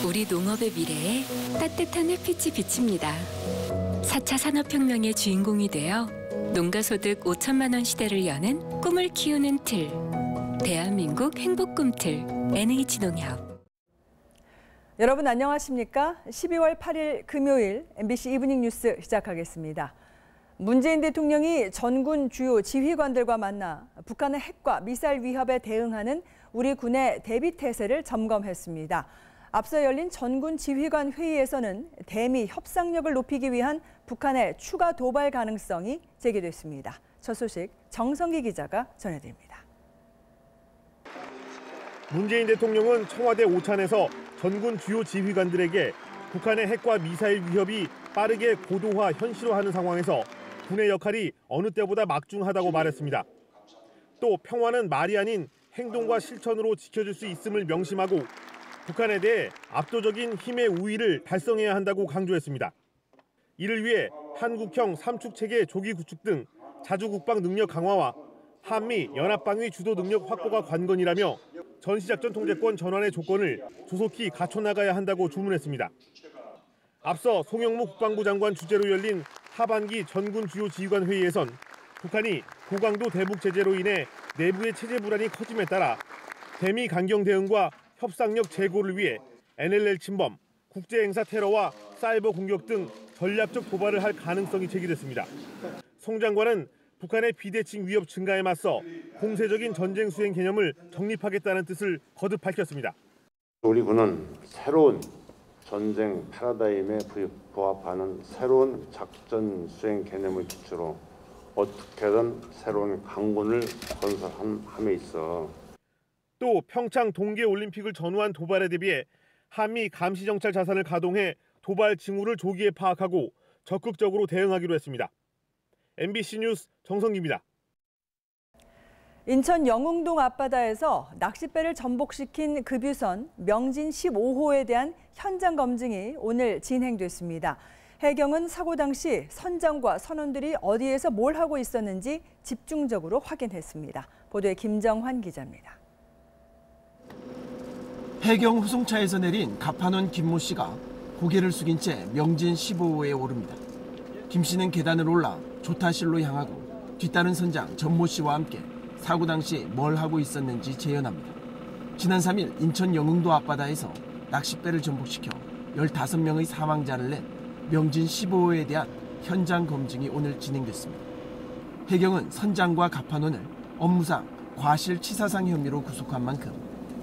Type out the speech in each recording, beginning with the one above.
우리 농업의 미래에 따뜻한 햇빛이 비칩니다. 4차 산업혁명의 주인공이 되어 농가소득 5천만 원 시대를 여는 꿈을 키우는 틀. 대한민국 행복꿈틀 NH농협. 여러분 안녕하십니까? 12월 8일 금요일 MBC 이브닝 뉴스 시작하겠습니다. 문재인 대통령이 전군 주요 지휘관들과 만나 북한의 핵과 미사일 위협에 대응하는 우리 군의 대비 태세를 점검했습니다. 앞서 열린 전군 지휘관 회의에서는 대미 협상력을 높이기 위한 북한의 추가 도발 가능성이 제기됐습니다. 첫 소식 정성기 기자가 전해드립니다. 문재인 대통령은 청와대 오찬에서 전군 주요 지휘관들에게 북한의 핵과 미사일 위협이 빠르게 고도화, 현실화하는 상황에서 군의 역할이 어느 때보다 막중하다고 말했습니다. 또 평화는 말이 아닌 행동과 실천으로 지켜줄 수 있음을 명심하고 북한에 대해 압도적인 힘의 우위를 달성해야 한다고 강조했습니다. 이를 위해 한국형 삼축체계 조기 구축 등 자주국방 능력 강화와 한미 연합방위 주도 능력 확보가 관건이라며 전시작전 통제권 전환의 조건을 조속히 갖춰나가야 한다고 주문했습니다. 앞서 송영무 국방부 장관 주재로 열린 하반기 전군 주요 지휘관 회의에선 북한이 고강도 대북 제재로 인해 내부의 체제 불안이 커짐에 따라 대미 강경 대응과 협상력 제고를 위해 NLL 침범, 국제행사 테러와 사이버 공격 등 전략적 도발을 할 가능성이 제기됐습니다. 송 장관은 북한의 비대칭 위협 증가에 맞서 공세적인 전쟁 수행 개념을 정립하겠다는 뜻을 거듭 밝혔습니다. 우리 군은 새로운 전쟁 패러다임에 부합하는 새로운 작전 수행 개념을 기초로 어떻게든 새로운 강군을 건설함에 있어 또 평창 동계올림픽을 전후한 도발에 대비해 한미 감시정찰 자산을 가동해 도발 징후를 조기에 파악하고 적극적으로 대응하기로 했습니다. MBC 뉴스 정성기입니다. 인천 영흥동 앞바다에서 낚싯배를 전복시킨 급유선 명진 15호에 대한 현장 검증이 오늘 진행됐습니다. 해경은 사고 당시 선장과 선원들이 어디에서 뭘 하고 있었는지 집중적으로 확인했습니다. 보도에 김정환 기자입니다. 해경 후송차에서 내린 갑판원 김모 씨가 고개를 숙인 채 명진 15호에 오릅니다. 김 씨는 계단을 올라 조타실로 향하고 뒤따른 선장 전모 씨와 함께 사고 당시 뭘 하고 있었는지 재연합니다. 지난 3일 인천 영흥도 앞바다에서 낚싯배를 전복시켜 15명의 사망자를 낸 명진 15호에 대한 현장 검증이 오늘 진행됐습니다. 해경은 선장과 갑판원을 업무상 과실치사상 혐의로 구속한 만큼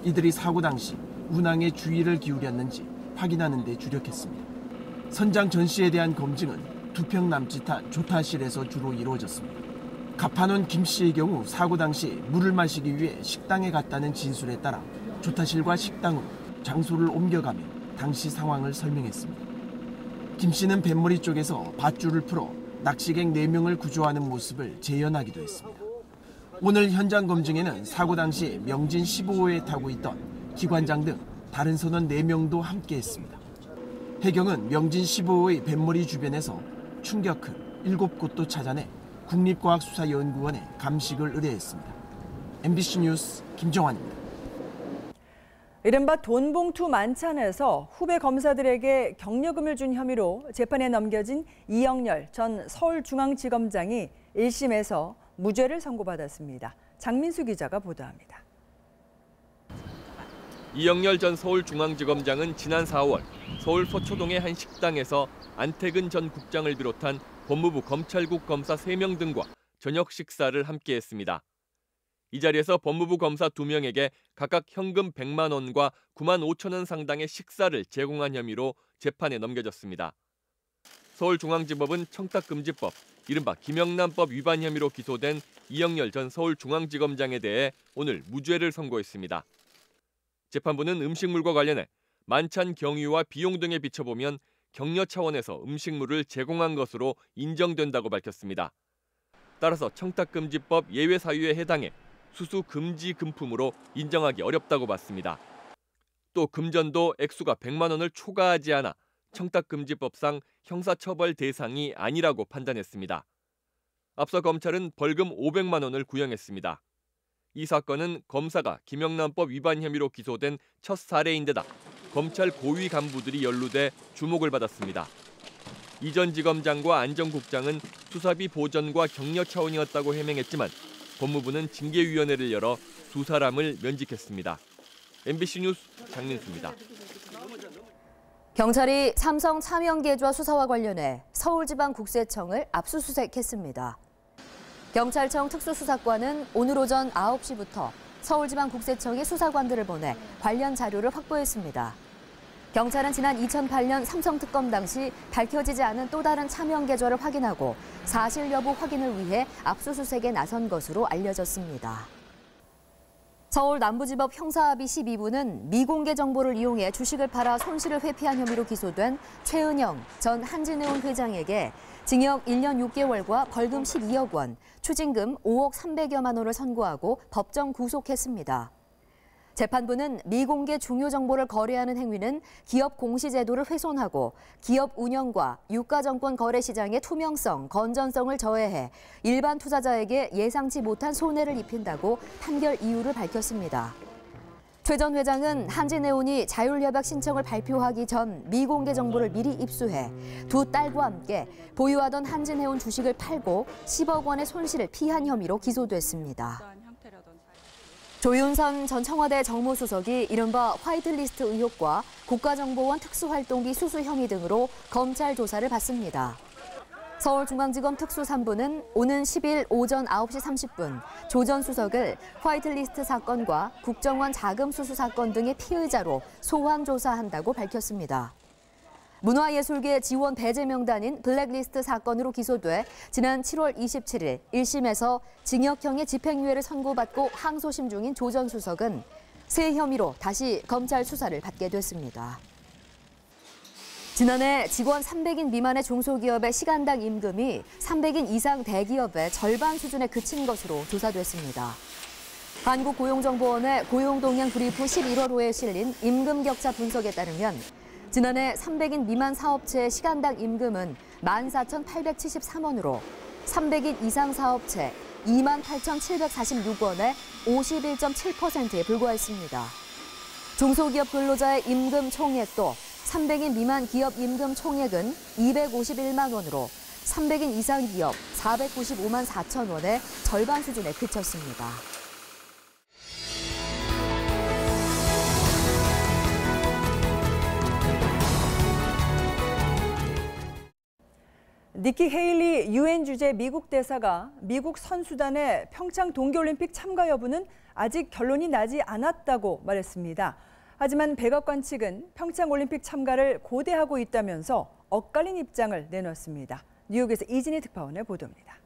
이들이 사고 당시 운항에 주의를 기울였는지 확인하는 데 주력했습니다. 선장 전 씨에 대한 검증은 2평 남짓한 조타실에서 주로 이루어졌습니다. 갑판원 김 씨의 경우 사고 당시 물을 마시기 위해 식당에 갔다는 진술에 따라 조타실과 식당으로 장소를 옮겨가며 당시 상황을 설명했습니다. 김 씨는 뱃머리 쪽에서 밧줄을 풀어 낚시객 4명을 구조하는 모습을 재현하기도 했습니다. 오늘 현장 검증에는 사고 당시 명진 15호에 타고 있던 기관장 등 다른 선원 4명도 함께했습니다. 해경은 명진 15호의 뱃머리 주변에서 충격흔 7곳도 찾아내 국립과학수사연구원에 감식을 의뢰했습니다. MBC 뉴스 김정환입니다. 이른바 돈봉투 만찬에서 후배 검사들에게 격려금을 준 혐의로 재판에 넘겨진 이영렬 전 서울중앙지검장이 1심에서 무죄를 선고받았습니다. 장민수 기자가 보도합니다. 이영렬 전 서울중앙지검장은 지난 4월 서울 서초동의 한 식당에서 안태근 전 국장을 비롯한 법무부 검찰국 검사 3명 등과 저녁 식사를 함께했습니다. 이 자리에서 법무부 검사 2명에게 각각 현금 100만 원과 9만 5천 원 상당의 식사를 제공한 혐의로 재판에 넘겨졌습니다. 서울중앙지법은 청탁금지법, 이른바 김영란법 위반 혐의로 기소된 이영렬 전 서울중앙지검장에 대해 오늘 무죄를 선고했습니다. 재판부는 음식물과 관련해 만찬 경유와 비용 등에 비춰보면 격려 차원에서 음식물을 제공한 것으로 인정된다고 밝혔습니다. 따라서 청탁금지법 예외 사유에 해당해 수수 금지 금품으로 인정하기 어렵다고 봤습니다. 또 금전도 액수가 100만 원을 초과하지 않아 청탁금지법상 형사처벌 대상이 아니라고 판단했습니다. 앞서 검찰은 벌금 500만 원을 구형했습니다. 이 사건은 검사가 김영란법 위반 혐의로 기소된 첫 사례인데다 검찰 고위 간부들이 연루돼 주목을 받았습니다. 이 전 지검장과 안 전 국장은 수사비 보전과 격려 차원이었다고 해명했지만 법무부는 징계위원회를 열어 두 사람을 면직했습니다. MBC 뉴스 장민수입니다. 경찰이 삼성 차명계좌 수사와 관련해 서울지방국세청을 압수수색했습니다. 경찰청 특수수사과는 오늘 오전 9시부터 서울지방국세청에 수사관들을 보내 관련 자료를 확보했습니다. 경찰은 지난 2008년 삼성특검 당시 밝혀지지 않은 또 다른 차명계좌를 확인하고 사실 여부 확인을 위해 압수수색에 나선 것으로 알려졌습니다. 서울 남부지법 형사합의 12부는 미공개 정보를 이용해 주식을 팔아 손실을 회피한 혐의로 기소된 최은영 전 한진해운 회장에게 징역 1년 6개월과 벌금 12억 원, 추징금 5억 300여만 원을 선고하고 법정 구속했습니다. 재판부는 미공개 중요 정보를 거래하는 행위는 기업 공시제도를 훼손하고 기업 운영과 유가증권 거래 시장의 투명성, 건전성을 저해해 일반 투자자에게 예상치 못한 손해를 입힌다고 판결 이유를 밝혔습니다. 최 전 회장은 한진해운이 자율협약 신청을 발표하기 전 미공개 정보를 미리 입수해 두 딸과 함께 보유하던 한진해운 주식을 팔고 10억 원의 손실을 피한 혐의로 기소됐습니다. 조윤선 전 청와대 정무수석이 이른바 화이트리스트 의혹과 국가정보원 특수활동비 수수 혐의 등으로 검찰 조사를 받습니다. 서울중앙지검 특수3부는 오는 10일 오전 9시 30분 조 전 수석을 화이트리스트 사건과 국정원 자금 수수 사건 등의 피의자로 소환 조사한다고 밝혔습니다. 문화예술계 지원 배제 명단인 블랙리스트 사건으로 기소돼 지난 7월 27일 1심에서 징역형의 집행유예를 선고받고 항소심 중인 조 전 수석은 새 혐의로 다시 검찰 수사를 받게 됐습니다. 지난해 직원 300인 미만의 중소기업의 시간당 임금이 300인 이상 대기업의 절반 수준에 그친 것으로 조사됐습니다. 한국고용정보원의 고용동향 브리프 11월호에 실린 임금 격차 분석에 따르면 지난해 300인 미만 사업체의 시간당 임금은 14,873원으로 300인 이상 사업체 28,746원에 51.7%에 불과했습니다. 중소기업 근로자의 임금 총액도 300인 미만 기업 임금 총액은 251만 원으로 300인 이상 기업 495만 4천 원의 절반 수준에 그쳤습니다. 니키 헤일리 유엔 주재 미국 대사가 미국 선수단의 평창 동계올림픽 참가 여부는 아직 결론이 나지 않았다고 말했습니다. 하지만 백악관 측은 평창올림픽 참가를 고대하고 있다면서 엇갈린 입장을 내놨습니다. 뉴욕에서 이진희 특파원의 보도입니다.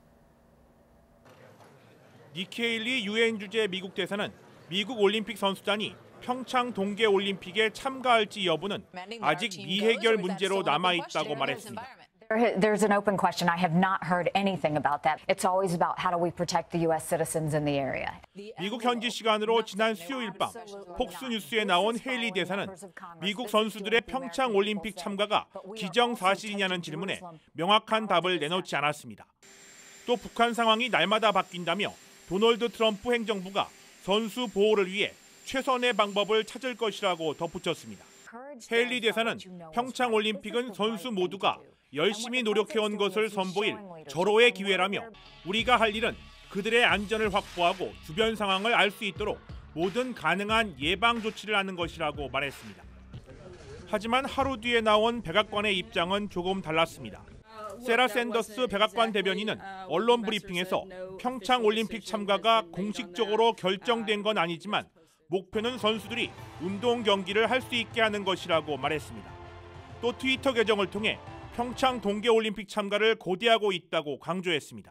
니키 헤일리 유엔 주재 미국 대사는 미국 올림픽 선수단이 평창 동계올림픽에 참가할지 여부는 아직 미해결 문제로 남아있다고 말했습니다. There's an open question. I have not heard anything about that. It's always about how do we protect the U.S. citizens in the area. 미국 현지 시간으로 지난 수요일 밤 폭스 뉴스에 나온 헤일리 대사는 미국 선수들의 평창 올림픽 참가가 기정사실이냐는 질문에 명확한 답을 내놓지 않았습니다. 또 북한 상황이 날마다 바뀐다며 도널드 트럼프 행정부가 선수 보호를 위해 최선의 방법을 찾을 것이라고 덧붙였습니다. 헤일리 대사는 평창 올림픽은 선수 모두가 열심히 노력해온 것을 선보일 절호의 기회라며 우리가 할 일은 그들의 안전을 확보하고 주변 상황을 알 수 있도록 모든 가능한 예방 조치를 하는 것이라고 말했습니다. 하지만 하루 뒤에 나온 백악관의 입장은 조금 달랐습니다. 세라 샌더스 백악관 대변인은 언론 브리핑에서 평창 올림픽 참가가 공식적으로 결정된 건 아니지만 목표는 선수들이 운동 경기를 할 수 있게 하는 것이라고 말했습니다. 또 트위터 계정을 통해 평창 동계올림픽 참가를 고대하고 있다고 강조했습니다.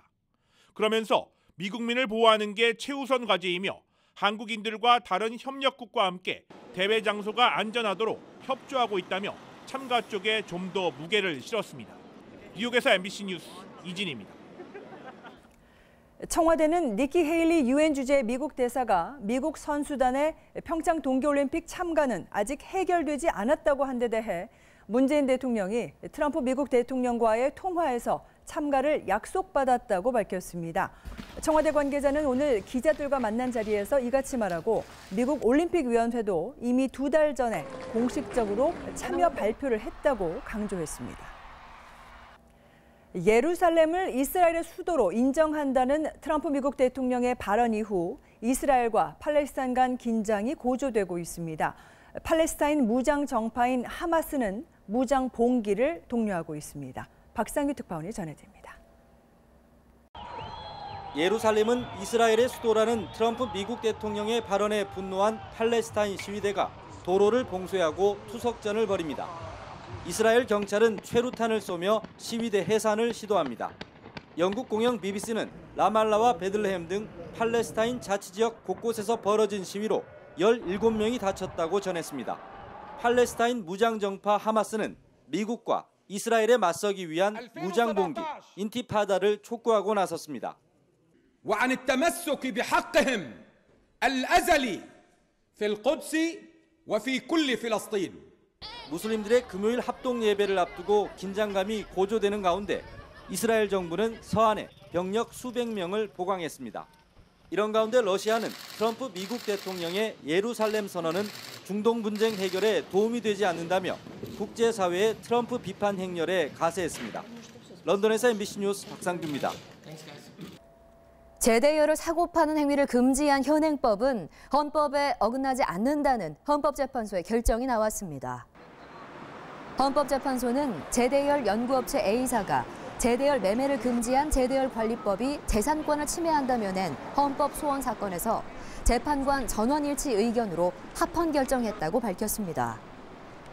그러면서 미국민을 보호하는 게 최우선 과제이며 한국인들과 다른 협력국과 함께 대회 장소가 안전하도록 협조하고 있다며 참가 쪽에 좀 더 무게를 실었습니다. 뉴욕에서 MBC 뉴스 이진희입니다. 청와대는 니키 헤일리 유엔 주재 미국 대사가 미국 선수단의 평창 동계올림픽 참가는 아직 해결되지 않았다고 한 데 대해 문재인 대통령이 트럼프 미국 대통령과의 통화에서 참가를 약속받았다고 밝혔습니다. 청와대 관계자는 오늘 기자들과 만난 자리에서 이같이 말하고 미국 올림픽위원회도 이미 2달 전에 공식적으로 참여 발표를 했다고 강조했습니다. 예루살렘을 이스라엘의 수도로 인정한다는 트럼프 미국 대통령의 발언 이후 이스라엘과 팔레스타인 간 긴장이 고조되고 있습니다. 팔레스타인 무장 정파인 하마스는 무장 봉기를 독려하고 있습니다. 박상규 특파원이 전해드립니다. 예루살렘은 이스라엘의 수도라는 트럼프 미국 대통령의 발언에 분노한 팔레스타인 시위대가 도로를 봉쇄하고 투석전을 벌입니다. 이스라엘 경찰은 최루탄을 쏘며 시위대 해산을 시도합니다. 영국 공영 BBC는 라말라와 베들레헴 등 팔레스타인 자치지역 곳곳에서 벌어진 시위로 17명이 다쳤다고 전했습니다. 팔레스타인 무장정파 하마스는 미국과 이스라엘에 맞서기 위한 무장봉기, 인티파다를 촉구하고 나섰습니다. وعن التمسك بحقهم الأزلي في القدس وفي كل فلسطين. 무슬림들의 금요일 합동 예배를 앞두고 긴장감이 고조되는 가운데 이스라엘 정부는 서안에 병력 수백 명을 보강했습니다. 이런 가운데 러시아는 트럼프 미국 대통령의 예루살렘 선언은 중동 분쟁 해결에 도움이 되지 않는다며 국제사회의 트럼프 비판 행렬에 가세했습니다. 런던에서 MBC 뉴스 박상규입니다. 제대열을 사고 파는 행위를 금지한 현행법은 헌법에 어긋나지 않는다는 헌법재판소의 결정이 나왔습니다. 헌법재판소는 제대열 연구업체 A사가 제대열 매매를 금지한 제대열관리법이 재산권을 침해한다며 낸 헌법 소원 사건에서 재판관 전원일치 의견으로 합헌 결정했다고 밝혔습니다.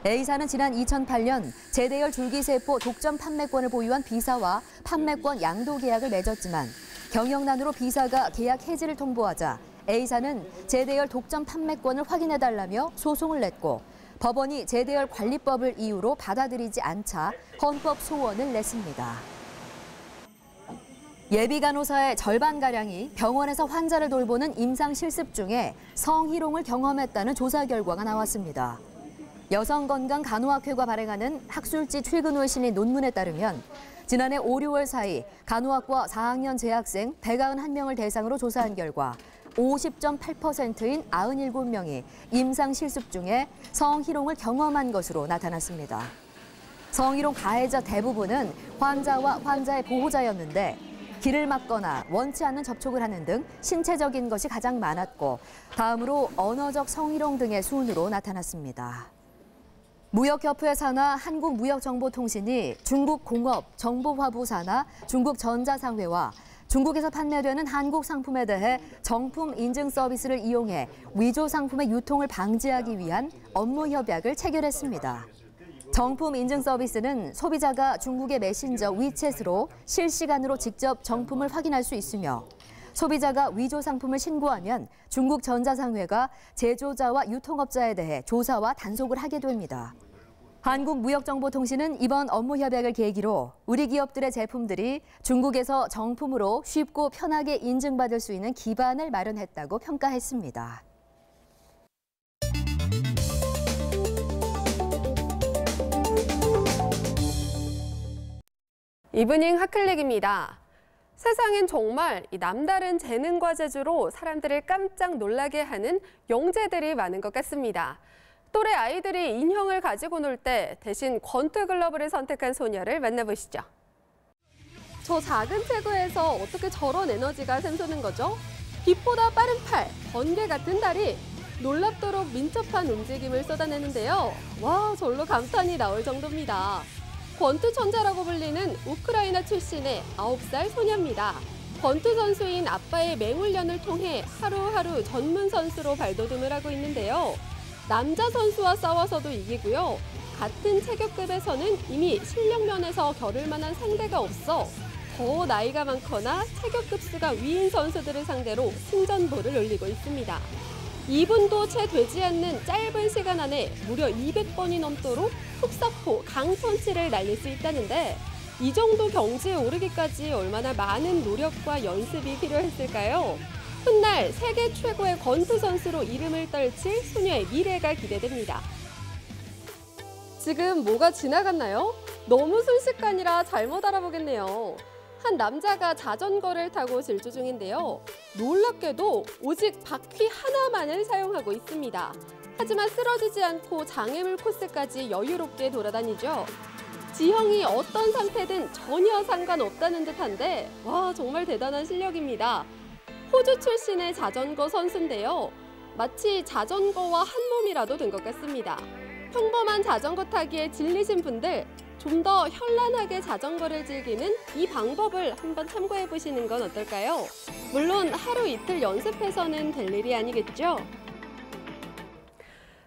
A사는 지난 2008년 제대열 줄기세포 독점 판매권을 보유한 B사와 판매권 양도 계약을 맺었지만 경영난으로 B사가 계약 해지를 통보하자 A사는 제대열 독점 판매권을 확인해달라며 소송을 냈고 법원이 제대열 관리법을 이유로 받아들이지 않자 헌법 소원을 냈습니다. 예비 간호사의 절반가량이 병원에서 환자를 돌보는 임상 실습 중에 성희롱을 경험했다는 조사 결과가 나왔습니다. 여성건강간호학회가 발행하는 학술지 출근 후에 실린 논문에 따르면 지난해 5, 6월 사이 간호학과 4학년 재학생 191명을 대상으로 조사한 결과 50.8%인 97명이 임상 실습 중에 성희롱을 경험한 것으로 나타났습니다. 성희롱 가해자 대부분은 환자와 환자의 보호자였는데 길을 막거나 원치 않는 접촉을 하는 등 신체적인 것이 가장 많았고 다음으로 언어적 성희롱 등의 순으로 나타났습니다. 무역협회 산하 한국무역정보통신이 중국공업정보화부 산하 중국전자상회와 중국에서 판매되는 한국 상품에 대해 정품 인증 서비스를 이용해 위조 상품의 유통을 방지하기 위한 업무 협약을 체결했습니다. 정품 인증 서비스는 소비자가 중국의 메신저 위챗으로 실시간으로 직접 정품을 확인할 수 있으며 소비자가 위조 상품을 신고하면 중국 전자상회가 제조자와 유통업자에 대해 조사와 단속을 하게 됩니다. 한국무역정보통신은 이번 업무 협약을 계기로 우리 기업들의 제품들이 중국에서 정품으로 쉽고 편하게 인증받을 수 있는 기반을 마련했다고 평가했습니다. 이브닝 핫클릭입니다. 세상엔 정말 남다른 재능과 재주로 사람들을 깜짝 놀라게 하는 영재들이 많은 것 같습니다. 또래 아이들이 인형을 가지고 놀 때 대신 권투글러브를 선택한 소녀를 만나보시죠. 저 작은 체구에서 어떻게 저런 에너지가 샘솟는 거죠? 빛보다 빠른 팔, 번개 같은 다리, 놀랍도록 민첩한 움직임을 쏟아내는데요. 와, 절로 감탄이 나올 정도입니다. 권투 천재라고 불리는 우크라이나 출신의 9살 소녀입니다. 권투 선수인 아빠의 맹훈련을 통해 하루하루 전문 선수로 발돋움을 하고 있는데요. 남자 선수와 싸워서도 이기고요. 같은 체격급에서는 이미 실력 면에서 겨룰 만한 상대가 없어 더 나이가 많거나 체격급수가 위인 선수들을 상대로 승전보를 올리고 있습니다. 2분도 채 되지 않는 짧은 시간 안에 무려 200번이 넘도록 흡사포, 강펀치를 날릴 수 있다는데 이 정도 경지에 오르기까지 얼마나 많은 노력과 연습이 필요했을까요? 훗날 세계 최고의 권투 선수로 이름을 떨칠 소녀의 미래가 기대됩니다. 지금 뭐가 지나갔나요? 너무 순식간이라 잘못 알아보겠네요. 한 남자가 자전거를 타고 질주 중인데요. 놀랍게도 오직 바퀴 하나만을 사용하고 있습니다. 하지만 쓰러지지 않고 장애물 코스까지 여유롭게 돌아다니죠. 지형이 어떤 상태든 전혀 상관없다는 듯한데 와, 정말 대단한 실력입니다. 호주 출신의 자전거 선수인데요. 마치 자전거와 한 몸이라도 된 것 같습니다. 평범한 자전거 타기에 질리신 분들, 좀 더 현란하게 자전거를 즐기는 이 방법을 한번 참고해 보시는 건 어떨까요? 물론 하루 이틀 연습해서는 될 일이 아니겠죠?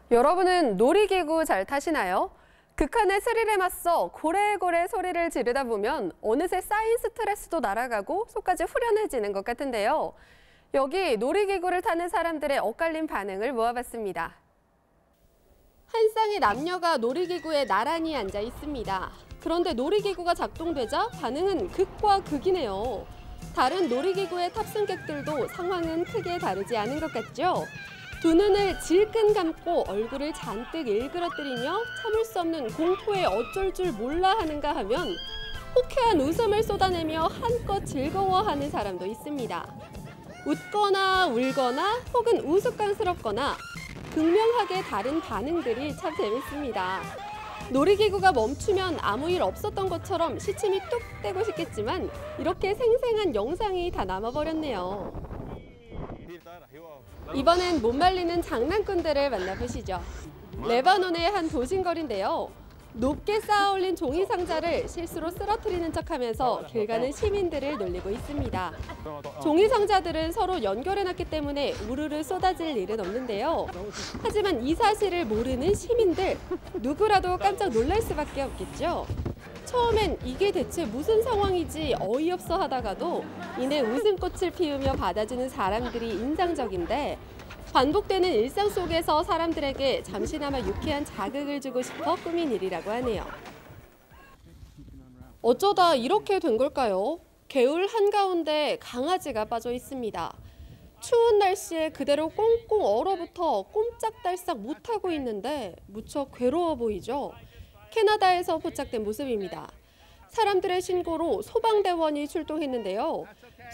여러분은 놀이기구 잘 타시나요? 극한의 스릴에 맞서 고래고래 소리를 지르다 보면 어느새 쌓인 스트레스도 날아가고 속까지 후련해지는 것 같은데요. 여기 놀이기구를 타는 사람들의 엇갈린 반응을 모아봤습니다. 한 쌍의 남녀가 놀이기구에 나란히 앉아 있습니다. 그런데 놀이기구가 작동되자 반응은 극과 극이네요. 다른 놀이기구의 탑승객들도 상황은 크게 다르지 않은 것 같죠? 두 눈을 질끈 감고 얼굴을 잔뜩 일그러뜨리며 참을 수 없는 공포에 어쩔 줄 몰라 하는가 하면 호쾌한 웃음을 쏟아내며 한껏 즐거워하는 사람도 있습니다. 웃거나 울거나 혹은 우스꽝스럽거나 극명하게 다른 반응들이 참 재밌습니다. 놀이기구가 멈추면 아무 일 없었던 것처럼 시침이 뚝 떼고 싶겠지만 이렇게 생생한 영상이 다 남아버렸네요. 이번엔 못 말리는 장난꾼들을 만나보시죠. 레바논의 한 도심거리인데요. 높게 쌓아 올린 종이 상자를 실수로 쓰러뜨리는 척하면서 길 가는 시민들을 놀리고 있습니다. 종이 상자들은 서로 연결해놨기 때문에 우르르 쏟아질 일은 없는데요. 하지만 이 사실을 모르는 시민들, 누구라도 깜짝 놀랄 수밖에 없겠죠. 처음엔 이게 대체 무슨 상황이지 어이없어 하다가도 이내 웃음꽃을 피우며 받아주는 사람들이 인상적인데 반복되는 일상 속에서 사람들에게 잠시나마 유쾌한 자극을 주고 싶어 꾸민 일이라고 하네요. 어쩌다 이렇게 된 걸까요? 개울 한가운데 강아지가 빠져 있습니다. 추운 날씨에 그대로 꽁꽁 얼어붙어 꼼짝달싹 못하고 있는데 무척 괴로워 보이죠? 캐나다에서 포착된 모습입니다. 사람들의 신고로 소방대원이 출동했는데요.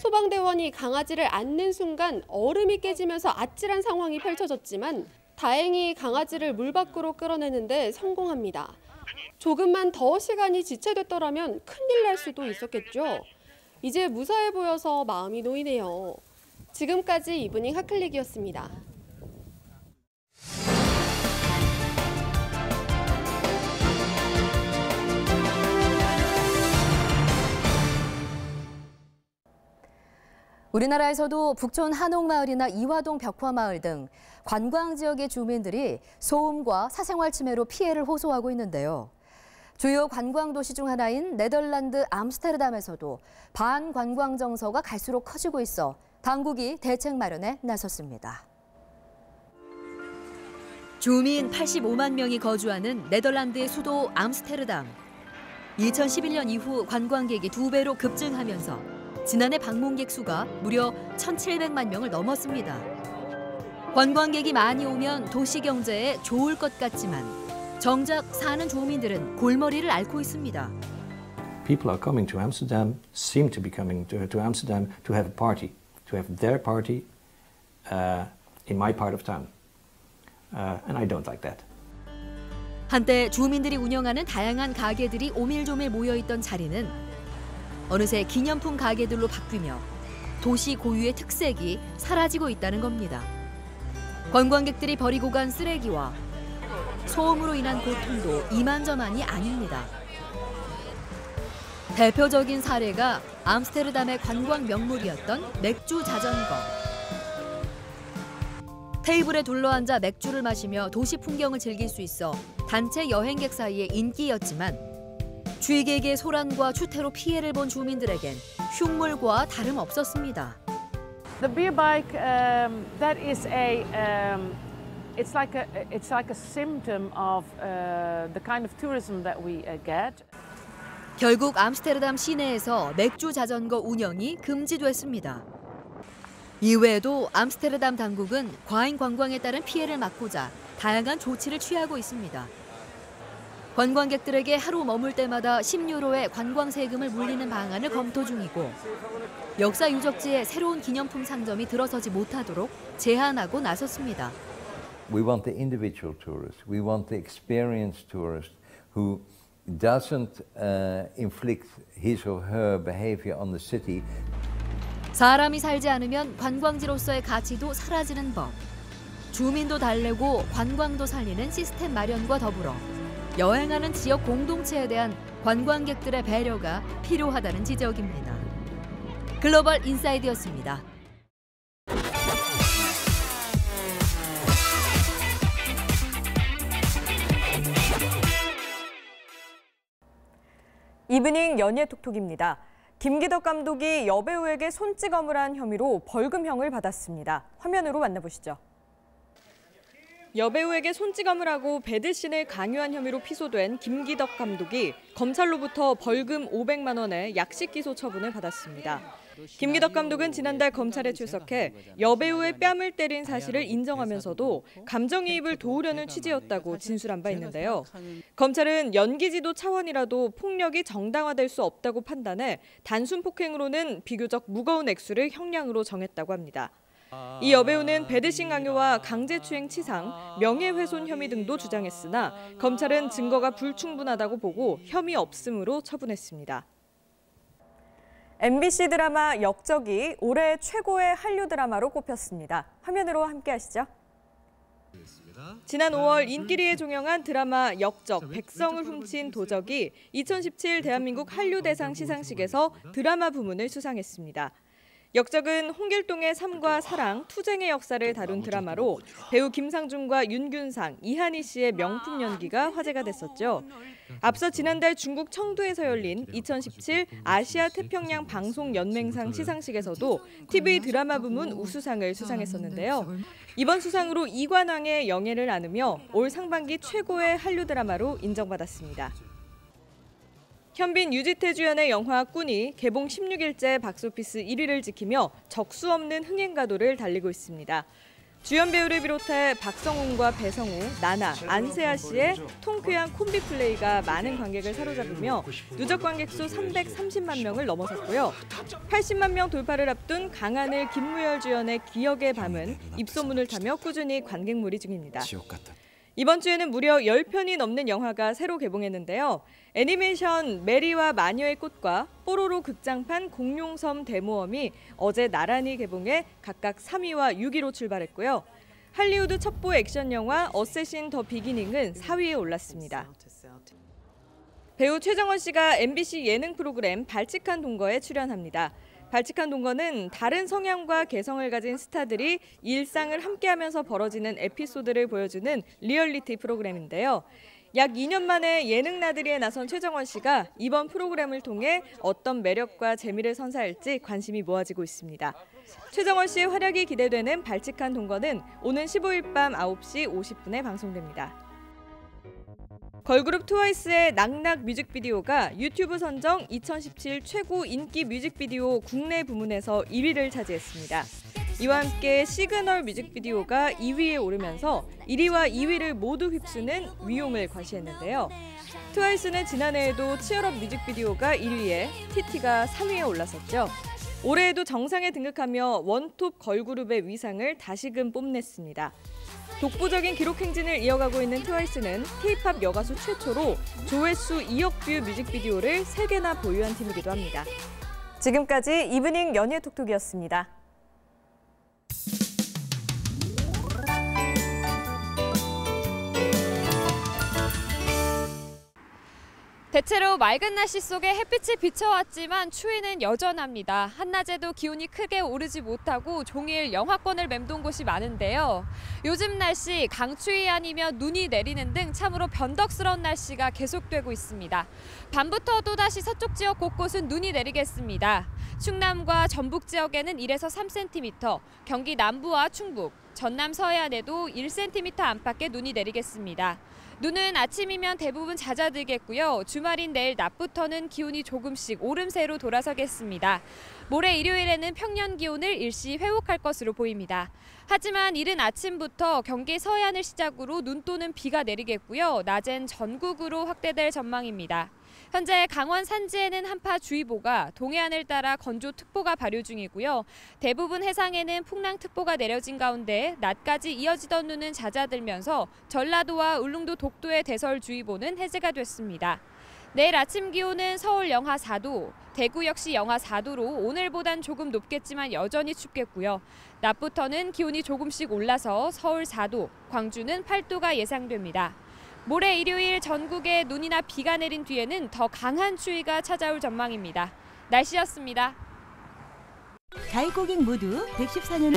소방대원이 강아지를 안는 순간 얼음이 깨지면서 아찔한 상황이 펼쳐졌지만 다행히 강아지를 물 밖으로 끌어내는데 성공합니다. 조금만 더 시간이 지체됐더라면 큰일 날 수도 있었겠죠. 이제 무사해 보여서 마음이 놓이네요. 지금까지 이브닝 핫클릭이었습니다. 우리나라에서도 북촌 한옥마을이나 이화동 벽화마을 등 관광 지역의 주민들이 소음과 사생활 침해로 피해를 호소하고 있는데요. 주요 관광 도시 중 하나인 네덜란드 암스테르담에서도 반관광 정서가 갈수록 커지고 있어 당국이 대책 마련에 나섰습니다. 주민 85만 명이 거주하는 네덜란드의 수도 암스테르담. 2011년 이후 관광객이 2배로 급증하면서 지난해 방문객 수가 무려 1,700만 명을 넘었습니다. 관광객이 많이 오면 도시 경제에 좋을 것 같지만 정작 사는 주민들은 골머리를 앓고 있습니다. People are coming to Amsterdam, seem to be coming to Amsterdam to have a party, to have their party in my part of town. And I don't like that. 한때 주민들이 운영하는 다양한 가게들이 오밀조밀 모여있던 자리는 어느새 기념품 가게들로 바뀌며 도시 고유의 특색이 사라지고 있다는 겁니다. 관광객들이 버리고 간 쓰레기와 소음으로 인한 고통도 이만저만이 아닙니다. 대표적인 사례가 암스테르담의 관광 명물이었던 맥주 자전거. 테이블에 둘러앉아 맥주를 마시며 도시 풍경을 즐길 수 있어 단체 여행객 사이에 인기였지만 주의객의 소란과 추태로 피해를 본 주민들에겐 흉물과 다름없었습니다. The beer bike, that is it's like a symptom of the kind of tourism that we get. 결국 암스테르담 시내에서 맥주 자전거 운영이 금지됐습니다. 이외에도 암스테르담 당국은 과잉 관광에 따른 피해를 막고자 다양한 조치를 취하고 있습니다. 관광객들에게 하루 머물 때마다 10유로의 관광 세금을 물리는 방안을 검토 중이고 역사 유적지에 새로운 기념품 상점이 들어서지 못하도록 제한하고 나섰습니다. We want the individual tourist. We want the experienced tourist who doesn't inflict his or her behavior on the city. 사람이 살지 않으면 관광지로서의 가치도 사라지는 법. 주민도 달래고 관광도 살리는 시스템 마련과 더불어 여행하는 지역 공동체에 대한 관광객들의 배려가 필요하다는 지적입니다. 글로벌 인사이드였습니다. 이브닝 연예 톡톡입니다. 김기덕 감독이 여배우에게 손찌검을 한 혐의로 벌금형을 받았습니다. 화면으로 만나보시죠. 여배우에게 손찌검을 하고 배드신을 강요한 혐의로 피소된 김기덕 감독이 검찰로부터 벌금 500만 원의 약식 기소 처분을 받았습니다. 김기덕 감독은 지난달 검찰에 출석해 여배우의 뺨을 때린 사실을 인정하면서도 감정이입을 도우려는 취지였다고 진술한 바 있는데요. 검찰은 연기지도 차원이라도 폭력이 정당화될 수 없다고 판단해 단순 폭행으로는 비교적 무거운 액수를 형량으로 정했다고 합니다. 이 여배우는 배드신 강요와 강제추행 치상, 명예훼손 혐의 등도 주장했으나 검찰은 증거가 불충분하다고 보고 혐의 없음으로 처분했습니다. MBC 드라마 역적이 올해 최고의 한류 드라마로 꼽혔습니다. 화면으로 함께 하시죠. 지난 5월 인기리에 종영한 드라마 역적, 백성을 훔친 도적이 2017 대한민국 한류대상 시상식에서 드라마 부문을 수상했습니다. 역적은 홍길동의 삶과 사랑, 투쟁의 역사를 다룬 드라마로 배우 김상중과 윤균상, 이한희 씨의 명품 연기가 화제가 됐었죠. 앞서 지난달 중국 청두에서 열린 2017 아시아 태평양 방송 연맹상 시상식에서도 TV 드라마 부문 우수상을 수상했었는데요. 이번 수상으로 이관왕의 영예를 안으며 올 상반기 최고의 한류 드라마로 인정받았습니다. 현빈, 유지태 주연의 영화 꾼이 개봉 16일째 박스오피스 1위를 지키며 적수 없는 흥행가도를 달리고 있습니다. 주연 배우를 비롯해 박성훈과 배성우, 나나, 안세아 씨의 통쾌한 콤비 플레이가 많은 관객을 사로잡으며 누적 관객 수 330만 명을 넘어섰고요. 80만 명 돌파를 앞둔 강하늘, 김무열 주연의 기억의 밤은 입소문을 타며 꾸준히 관객몰이 중입니다. 이번 주에는 무려 10편이 넘는 영화가 새로 개봉했는데요. 애니메이션 메리와 마녀의 꽃과 뽀로로 극장판 공룡섬 대모험이 어제 나란히 개봉해 각각 3위와 6위로 출발했고요. 할리우드 첩보 액션 영화 어쌔신 더 비기닝은 4위에 올랐습니다. 배우 최정원 씨가 MBC 예능 프로그램 발칙한 동거에 출연합니다. 발칙한 동거는 다른 성향과 개성을 가진 스타들이 일상을 함께하면서 벌어지는 에피소드를 보여주는 리얼리티 프로그램인데요. 약 2년 만에 예능 나들이에 나선 최정원 씨가 이번 프로그램을 통해 어떤 매력과 재미를 선사할지 관심이 모아지고 있습니다. 최정원 씨의 활약이 기대되는 발칙한 동거는 오는 15일 밤 9시 50분에 방송됩니다. 걸그룹 트와이스의 낙낙 뮤직비디오가 유튜브 선정 2017 최고 인기 뮤직비디오 국내 부문에서 1위를 차지했습니다. 이와 함께 시그널 뮤직비디오가 2위에 오르면서 1위와 2위를 모두 휩쓰는 위용을 과시했는데요. 트와이스는 지난해에도 치얼업 뮤직비디오가 1위에 TT가 3위에 올랐었죠. 올해에도 정상에 등극하며 원톱 걸그룹의 위상을 다시금 뽐냈습니다. 독보적인 기록 행진을 이어가고 있는 트와이스는 K-팝 여가수 최초로 조회수 2억 뷰 뮤직비디오를 3개나 보유한 팀이기도 합니다. 지금까지 이브닝 연예 톡톡이었습니다. 대체로 맑은 날씨 속에 햇빛이 비춰왔지만 추위는 여전합니다. 한낮에도 기온이 크게 오르지 못하고 종일 영하권을 맴돈 곳이 많은데요. 요즘 날씨 강추위 아니면 눈이 내리는 등 참으로 변덕스러운 날씨가 계속되고 있습니다. 밤부터 또다시 서쪽 지역 곳곳은 눈이 내리겠습니다. 충남과 전북 지역에는 1에서 3cm, 경기 남부와 충북, 전남 서해안에도 1cm 안팎의 눈이 내리겠습니다. 눈은 아침이면 대부분 잦아들겠고요. 주말인 내일 낮부터는 기온이 조금씩 오름세로 돌아서겠습니다. 모레 일요일에는 평년 기온을 일시 회복할 것으로 보입니다. 하지만 이른 아침부터 경기 서해안을 시작으로 눈 또는 비가 내리겠고요. 낮엔 전국으로 확대될 전망입니다. 현재 강원 산지에는 한파주의보가, 동해안을 따라 건조특보가 발효 중이고요. 대부분 해상에는 풍랑특보가 내려진 가운데 낮까지 이어지던 눈은 잦아들면서 전라도와 울릉도 독도의 대설주의보는 해제가 됐습니다. 내일 아침 기온은 서울 영하 4도, 대구 역시 영하 4도로 오늘보단 조금 높겠지만 여전히 춥겠고요. 낮부터는 기온이 조금씩 올라서 서울 4도, 광주는 8도가 예상됩니다. 모레 일요일 전국에 눈이나 비가 내린 뒤에는 더 강한 추위가 찾아올 전망입니다. 날씨였습니다. 가입 고객 모두 114년을